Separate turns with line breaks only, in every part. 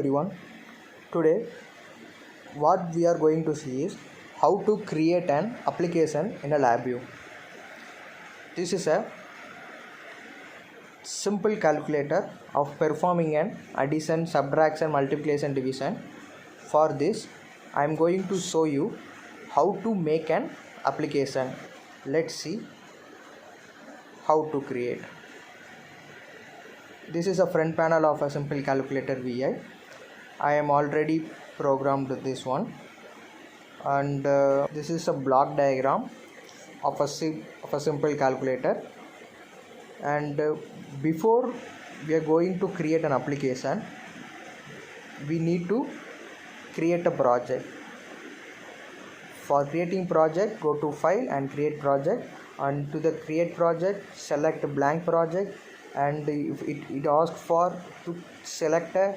everyone. Today what we are going to see is how to create an application in a LabVIEW. This is a simple calculator of performing an addition, subtraction, multiplication, division. For this I am going to show you how to make an application. Let's see how to create. This is a front panel of a simple calculator VI. I am already programmed this one, and this is a block diagram of a simple calculator. And before we are going to create an application, we need to create a project. For creating project, go to file and create project, and to the create project select blank project, and if it asks for to select a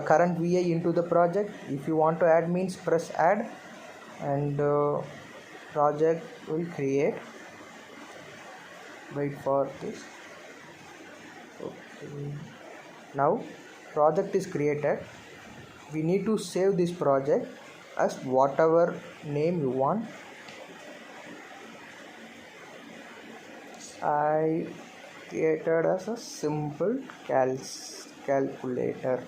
current VI into the project. If you want to add means press add, and project will create. Wait for this. Okay. Now project is created. We need to save this project as whatever name you want. I created as a simple calculator.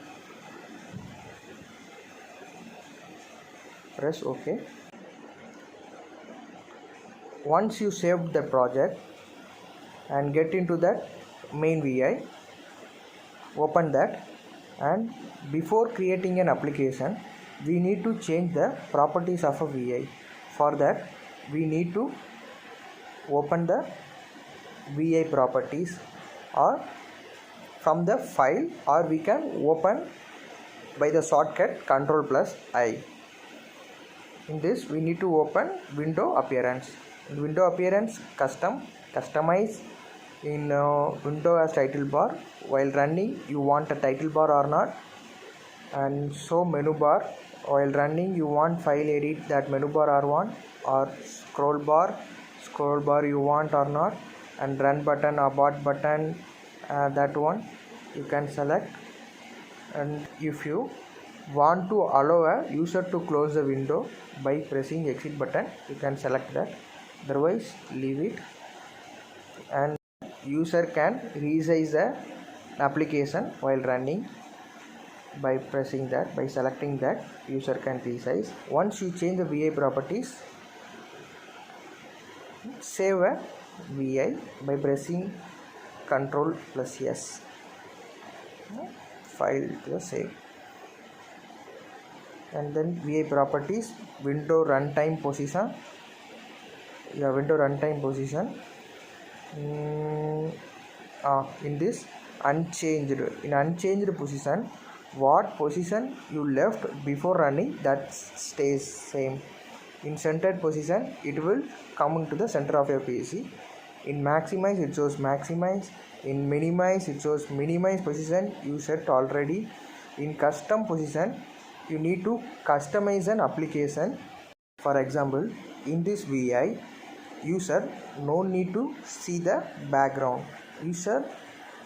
Press OK. Once you save the project and get into that main VI, open that, and before creating an application we need to change the properties of a VI. For that we need to open the VI properties, or from the file, or we can open by the shortcut Ctrl+I. In this we need to open window appearance. In window appearance, customize. In window as title bar, while running you want a title bar or not, and show menu bar. While running you want file edit that menu bar or want, or scroll bar you want or not, and run button, abort button, that one you can select. And if you want to allow a user to close the window by pressing exit button, you can select that. Otherwise leave it. And user can resize the application while running by pressing that. By selecting that, user can resize. Once you change the VI properties, save a VI by pressing Ctrl+S. File to save. And then VI properties, window runtime position. Window runtime position. In this unchanged, in unchanged position, what position you left before running, that stays same. In centered position it will come into the center of your PC. In maximize it shows maximize. In minimize it shows minimize position you set already. In custom position you need to customize an application. For example, in this VI, user no need to see the background. User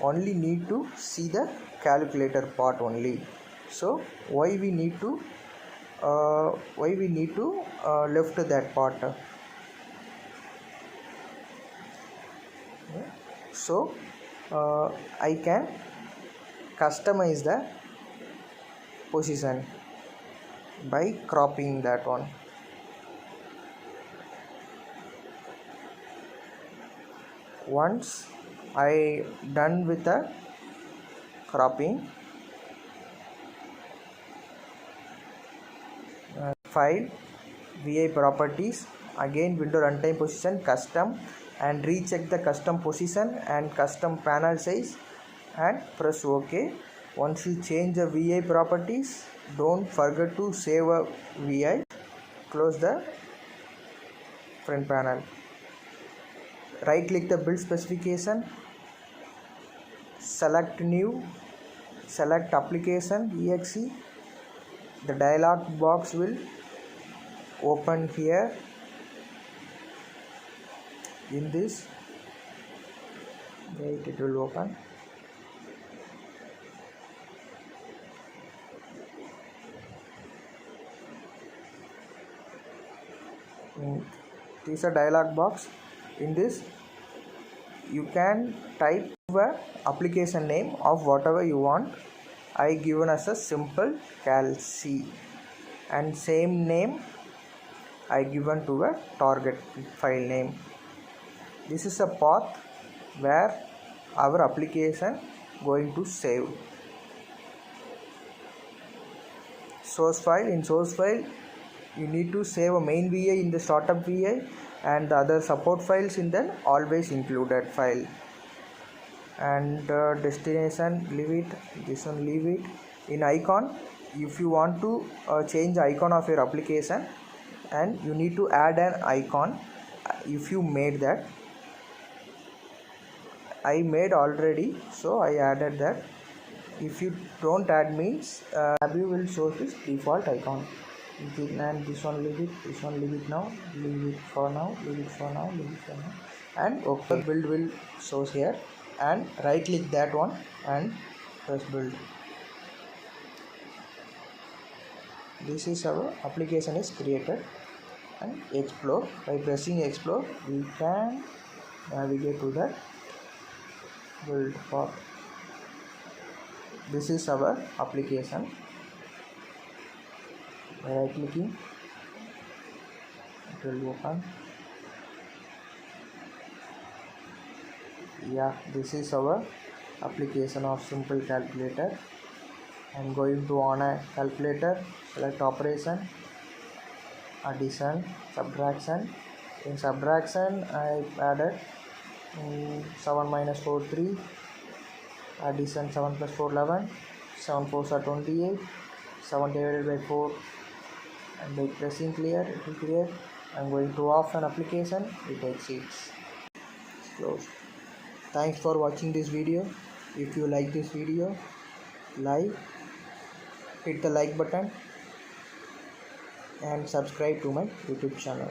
only need to see the calculator part only. So why we need to left that part. So I can customize the position by cropping that one. Once I done with the cropping, file, VI properties, again window runtime position, custom, and recheck the custom position and custom panel size, and press OK. Once you change the VI properties, don't forget to save a VI. Close the front panel. Right click the build specification, select new, select application exe. The dialog box will open here. In this, wait, it will open. This is a dialog box. In this you can type a application name of whatever you want. I given as a simple calc, and same name I given to a target file name. This is a path where our application going to save. Source file. In source file you need to save a main VI in the startup VI and the other support files in the always included file. And destination, leave it. This one leave it. In icon, if you want to change the icon of your application, and you need to add an icon. If you made that, I made already, so I added that. If you don't add means you will show this default icon. And this one leave it, this one leave it now, leave it for now, leave it for now, leave it for now, and okay, build will shows here, and right click that one and press build. This is our application is created. And explore. By pressing explore we can navigate to the build path. This is our application. By right clicking it will open. Yeah, this is our application of simple calculator. I'm going to on a calculator, select operation, addition, subtraction. In subtraction I added 7 minus 4 3, addition 7 plus 4 11, 7 4s are 28, 7 divided by 4, and by pressing clear it will clear. I'm going to off an application, it exits. Close. Thanks for watching this video. If you like this video, hit the like button and subscribe to my YouTube channel.